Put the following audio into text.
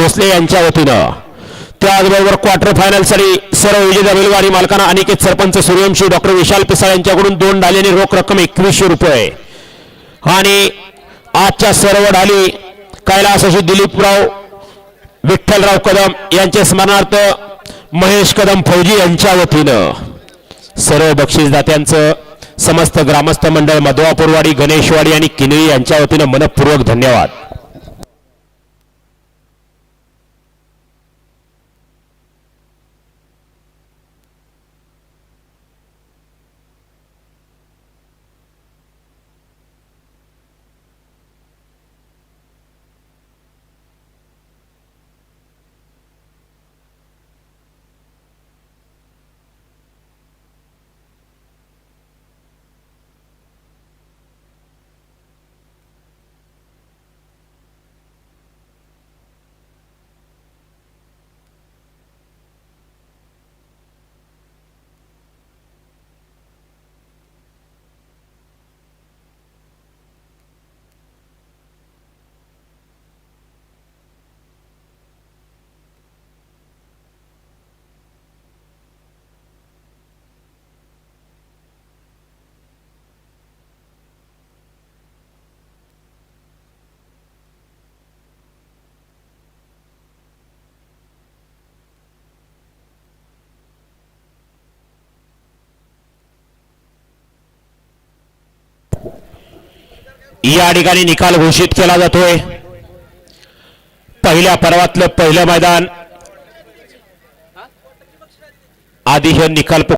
भोसले यांच्या वतीनं। त्याचबरोबर क्वार्टर फायनल साठी सर्व विजेत्या बैलगाडी मालकांना अनिकेत सरपंच सूर्यवंशी डॉक्टर विशाल पिसाळ यांच्याकडून 2 डालींनी रोख रक्कम 2100 रुपये। आणि आजच्या सर्व डाली कैलासवासी दिलीपराव विठ्ठलराव कदम यांच्या स्मरणार्थ महेश कदम फौजी यांच्या वतीनं। सर्व बक्षीसदात्यांचं समस्त ग्रामस्थ मंडळ मधवापूरवाडी गणेशवाडी आणि किनरी यांच्या वतीनं मनपूर्वक धन्यवाद। या ठिकाणी निकाल घोषित केला जातोय। पहिल्या पर्वातलं पहिलं मैदान आधी हे निकाल